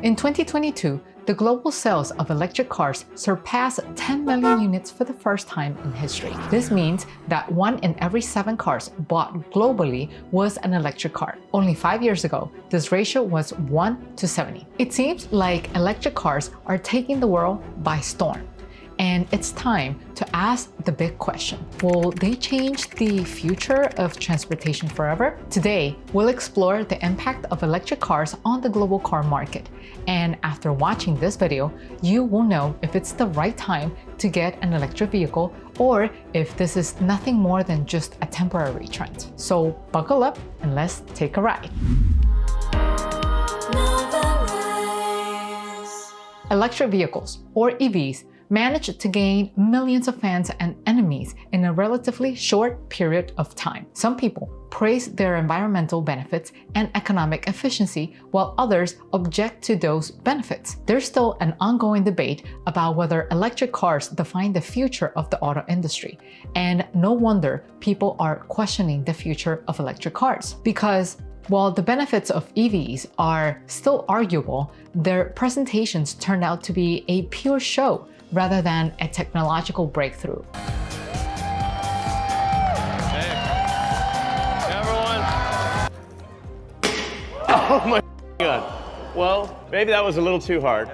In 2022, the global sales of electric cars surpassed 10 million units for the first time in history. This means that 1 in every 7 cars bought globally was an electric car. Only 5 years ago, this ratio was 1 to 70. It seems like electric cars are taking the world by storm. And it's time to ask the big question. Will they change the future of transportation forever? Today, we'll explore the impact of electric cars on the global car market. And after watching this video, you will know if it's the right time to get an electric vehicle or if this is nothing more than just a temporary trend. So buckle up and let's take a ride. Electric vehicles, or EVs, managed to gain millions of fans and enemies in a relatively short period of time. Some people praise their environmental benefits and economic efficiency, while others object to those benefits. There's still an ongoing debate about whether electric cars define the future of the auto industry, and no wonder people are questioning the future of electric cars. Because while the benefits of EVs are still arguable, their presentations turned out to be a pure show rather than a technological breakthrough. Hey, everyone. Oh my God. Well, maybe that was a little too hard.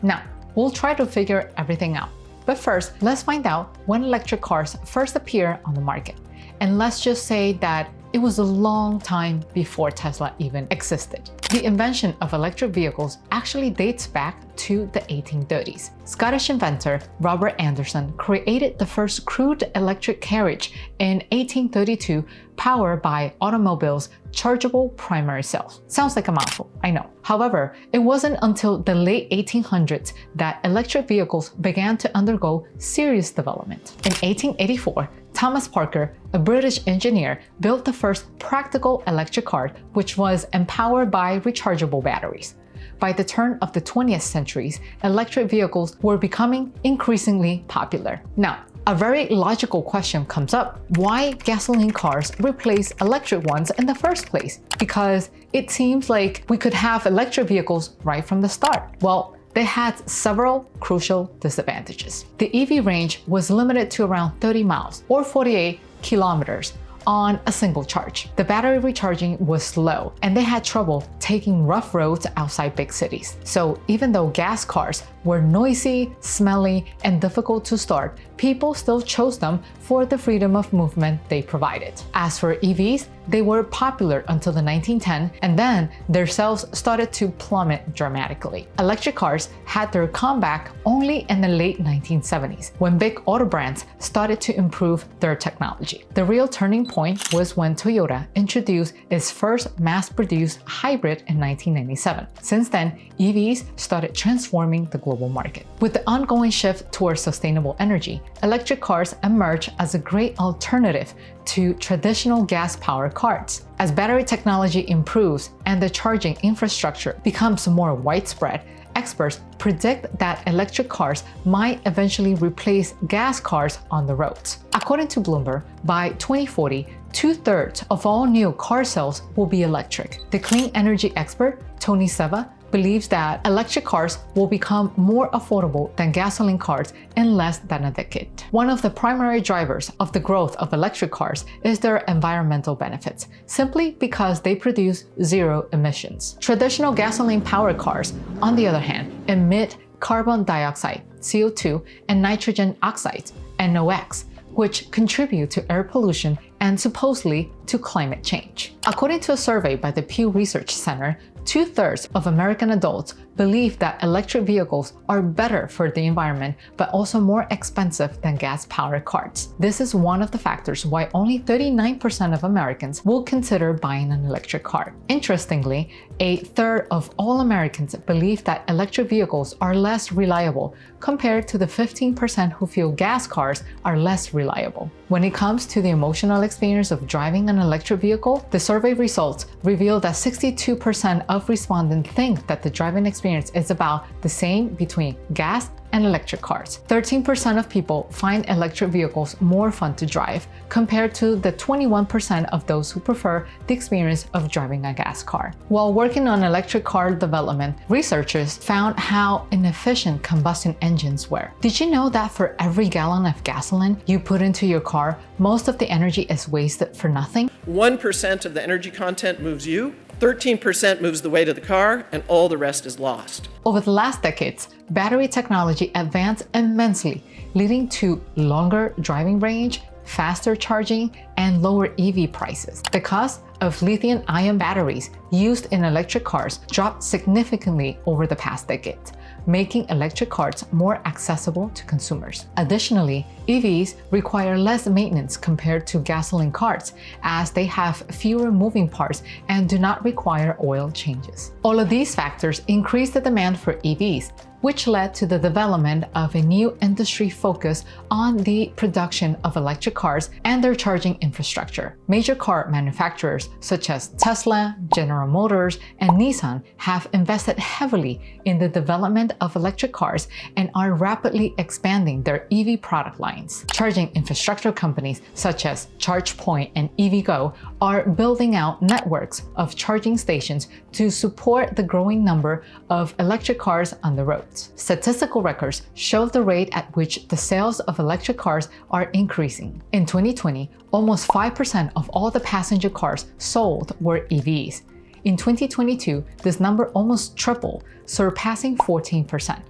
Now, we'll try to figure everything out. But first, let's find out when electric cars first appeared on the market. And let's just say that it was a long time before Tesla even existed. The invention of electric vehicles actually dates back to the 1830s. Scottish inventor Robert Anderson created the first crude electric carriage in 1832, powered by automobiles' chargeable primary cells. Sounds like a mouthful, I know. However, it wasn't until the late 1800s that electric vehicles began to undergo serious development. In 1884, Thomas Parker, a British engineer, built the first practical electric car, which was empowered by rechargeable batteries. By the turn of the 20th century, electric vehicles were becoming increasingly popular. Now, a very logical question comes up. Why gasoline cars replace electric ones in the first place? Because it seems like we could have electric vehicles right from the start. Well, they had several crucial disadvantages. The EV range was limited to around 30 miles or 48 kilometers on a single charge. The battery recharging was slow, and they had trouble taking rough roads outside big cities. So even though gas cars were noisy, smelly, and difficult to start, people still chose them for the freedom of movement they provided. As for EVs, they were popular until the 1910s, and then their sales started to plummet dramatically. Electric cars had their comeback only in the late 1970s, when big auto brands started to improve their technology. The real turning point was when Toyota introduced its first mass-produced hybrid in 1997. Since then, EVs started transforming the global market. With the ongoing shift towards sustainable energy, electric cars emerged as a great alternative to traditional gas-powered cars. As battery technology improves and the charging infrastructure becomes more widespread, experts predict that electric cars might eventually replace gas cars on the roads. According to Bloomberg, by 2040, 2/3 of all new car sales will be electric. The clean energy expert, Tony Seba, believes that electric cars will become more affordable than gasoline cars in less than a decade. One of the primary drivers of the growth of electric cars is their environmental benefits, simply because they produce zero emissions. Traditional gasoline-powered cars, on the other hand, emit carbon dioxide, CO2, and nitrogen oxides, NOx, which contribute to air pollution and supposedly to climate change. According to a survey by the Pew Research Center, 2/3 of American adults believe that electric vehicles are better for the environment, but also more expensive than gas-powered cars. This is one of the factors why only 39% of Americans will consider buying an electric car. Interestingly, 1/3 of all Americans believe that electric vehicles are less reliable compared to the 15% who feel gas cars are less reliable. When it comes to the emotional experience of driving an electric vehicle, the survey results reveal that 62% of respondents think that the driving experience is about the same between gas and electric cars. 13% of people find electric vehicles more fun to drive, compared to the 21% of those who prefer the experience of driving a gas car. While working on electric car development, researchers found how inefficient combustion engines were. Did you know that for every gallon of gasoline you put into your car, most of the energy is wasted for nothing? 1% of the energy content moves you, 13% moves the weight of the car, and all the rest is lost. Over the last decades, battery technology advanced immensely, leading to longer driving range, faster charging, and lower EV prices. The cost of lithium-ion batteries used in electric cars dropped significantly over the past decade, making electric cars more accessible to consumers. Additionally, EVs require less maintenance compared to gasoline cars, as they have fewer moving parts and do not require oil changes. All of these factors increase the demand for EVs, which led to the development of a new industry focus on the production of electric cars and their charging infrastructure. Major car manufacturers such as Tesla, General Motors, and Nissan have invested heavily in the development of electric cars and are rapidly expanding their EV product lines. Charging infrastructure companies such as ChargePoint and EVgo are building out networks of charging stations to support the growing number of electric cars on the road. Statistical records show the rate at which the sales of electric cars are increasing. In 2020, almost 5% of all the passenger cars sold were EVs. In 2022, this number almost tripled, surpassing 14%.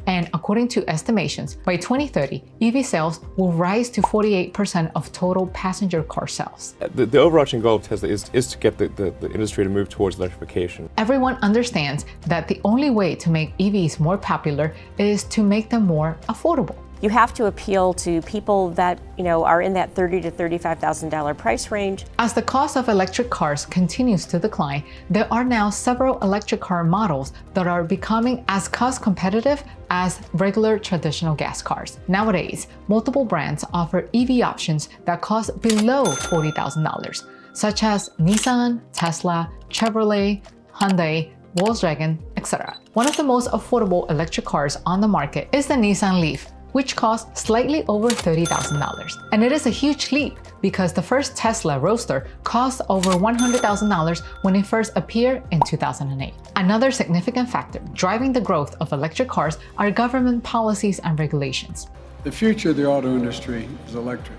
And according to estimations, by 2030, EV sales will rise to 48% of total passenger car sales. The overarching goal of Tesla is to get the industry to move towards electrification. Everyone understands that the only way to make EVs more popular is to make them more affordable. You have to appeal to people that, are in that $30,000 to $35,000 price range. As the cost of electric cars continues to decline, there are now several electric car models that are becoming as cost competitive as regular traditional gas cars. Nowadays, multiple brands offer EV options that cost below $40,000, such as Nissan, Tesla, Chevrolet, Hyundai, Volkswagen, etc. One of the most affordable electric cars on the market is the Nissan Leaf, which costs slightly over $30,000. And it is a huge leap because the first Tesla Roadster cost over $100,000 when it first appeared in 2008. Another significant factor driving the growth of electric cars are government policies and regulations. The future of the auto industry is electric.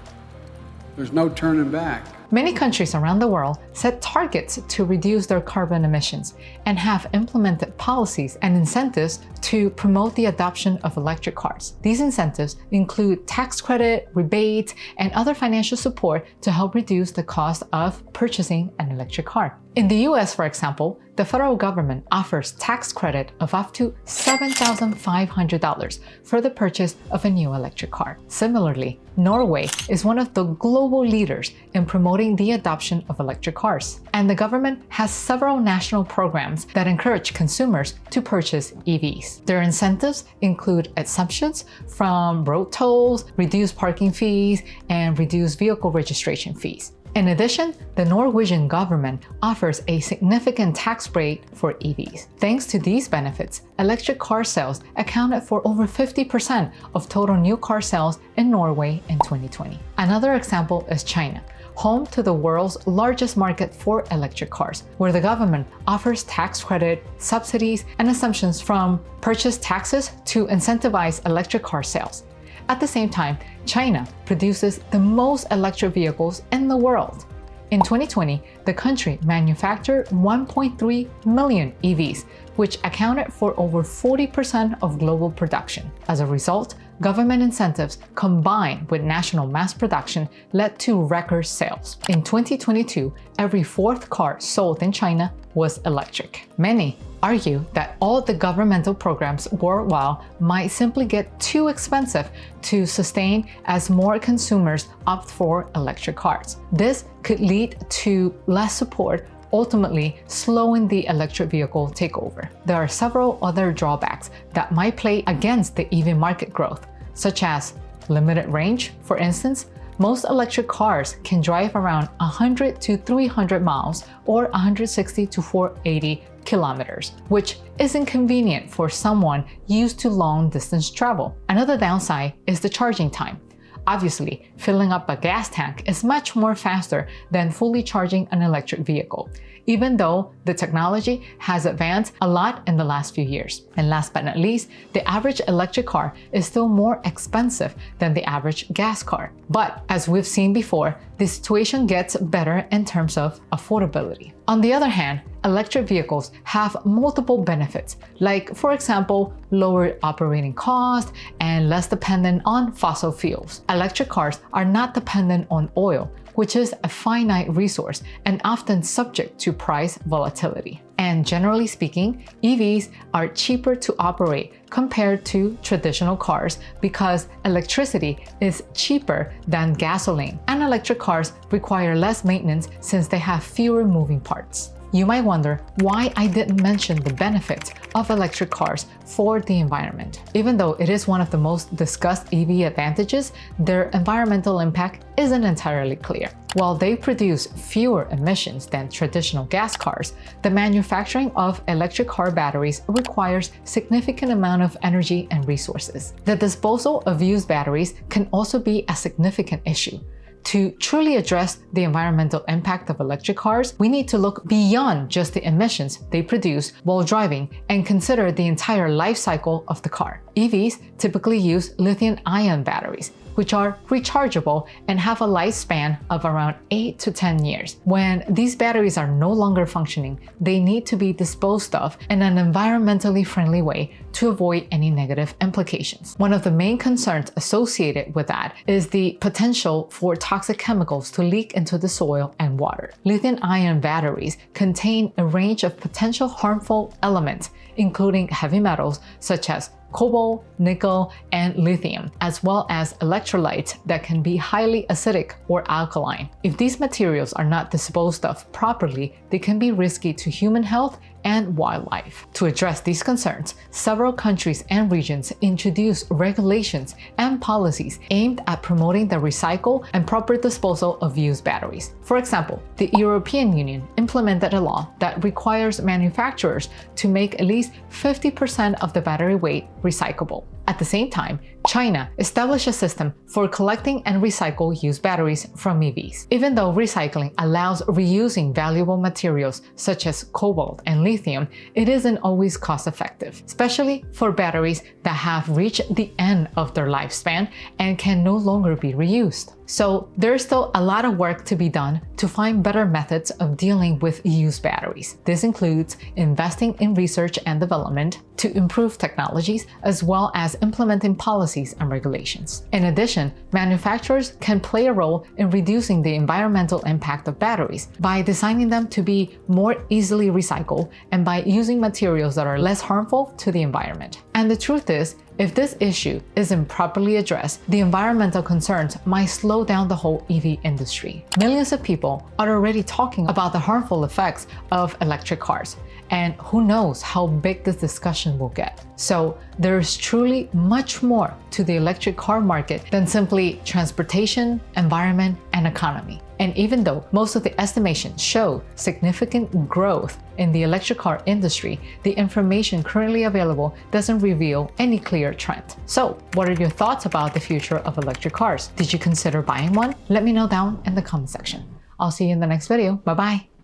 There's no turning back. Many countries around the world set targets to reduce their carbon emissions and have implemented policies and incentives to promote the adoption of electric cars. These incentives include tax credit, rebates, and other financial support to help reduce the cost of purchasing an electric car. In the US, for example, the federal government offers tax credit of up to $7,500 for the purchase of a new electric car. Similarly, Norway is one of the global leaders in promoting the adoption of electric cars, and the government has several national programs that encourage consumers to purchase EVs. Their incentives include exemptions from road tolls, reduced parking fees, and reduced vehicle registration fees. In addition, the Norwegian government offers a significant tax rate for EVs. Thanks to these benefits, electric car sales accounted for over 50% of total new car sales in Norway in 2020. Another example is China, home to the world's largest market for electric cars, where the government offers tax credit, subsidies, and exemptions from purchase taxes to incentivize electric car sales. At the same time, China produces the most electric vehicles in the world. In 2020, the country manufactured 1.3 million EVs, which accounted for over 40% of global production. As a result, government incentives combined with national mass production led to record sales. In 2022, every fourth car sold in China was electric. Many argue that all the governmental programs worldwide might simply get too expensive to sustain as more consumers opt for electric cars. This could lead to less support, ultimately slowing the electric vehicle takeover. There are several other drawbacks that might play against the EV market growth, such as limited range. For instance, most electric cars can drive around 100 to 300 miles or 160 to 480 kilometers, which isn't convenient for someone used to long distance travel. Another downside is the charging time. Obviously, filling up a gas tank is much more faster than fully charging an electric vehicle, even though the technology has advanced a lot in the last few years. And last but not least, the average electric car is still more expensive than the average gas car. But as we've seen before, the situation gets better in terms of affordability. On the other hand, electric vehicles have multiple benefits, like, for example, lower operating costs and less dependent on fossil fuels. Electric cars are not dependent on oil, which is a finite resource and often subject to price volatility. And generally speaking, EVs are cheaper to operate compared to traditional cars because electricity is cheaper than gasoline, and electric cars require less maintenance since they have fewer moving parts. You might wonder why I didn't mention the benefits of electric cars for the environment. Even though it is one of the most discussed EV advantages, their environmental impact isn't entirely clear. While they produce fewer emissions than traditional gas cars, the manufacturing of electric car batteries requires significant amount of energy and resources. The disposal of used batteries can also be a significant issue. To truly address the environmental impact of electric cars, we need to look beyond just the emissions they produce while driving and consider the entire life cycle of the car. EVs typically use lithium-ion batteries, which are rechargeable and have a lifespan of around 8 to 10 years. When these batteries are no longer functioning, they need to be disposed of in an environmentally friendly way to avoid any negative implications. One of the main concerns associated with that is the potential for toxic chemicals to leak into the soil and water. Lithium-ion batteries contain a range of potential harmful elements, including heavy metals such as cobalt, nickel, and lithium, as well as electrolytes that can be highly acidic or alkaline. If these materials are not disposed of properly, they can be risky to human health and wildlife. To address these concerns, several countries and regions introduced regulations and policies aimed at promoting the recycle and proper disposal of used batteries. For example, the European Union implemented a law that requires manufacturers to make at least 50% of the battery weight recyclable. At the same time, China established a system for collecting and recycle used batteries from EVs. Even though recycling allows reusing valuable materials such as cobalt and lithium, it isn't always cost-effective, especially for batteries that have reached the end of their lifespan and can no longer be reused. So there's still a lot of work to be done to find better methods of dealing with used batteries. This includes investing in research and development to improve technologies, as well as implementing policies and regulations. In addition, manufacturers can play a role in reducing the environmental impact of batteries by designing them to be more easily recycled and by using materials that are less harmful to the environment. And the truth is, if this issue isn't properly addressed, the environmental concerns might slow down the whole EV industry. Millions of people are already talking about the harmful effects of electric cars, and who knows how big this discussion will get. So there's truly much more to the electric car market than simply transportation, environment, and economy. And even though most of the estimations show significant growth in the electric car industry, the information currently available doesn't reveal any clear trend. So, what are your thoughts about the future of electric cars? Did you consider buying one? Let me know down in the comment section. I'll see you in the next video. Bye-bye.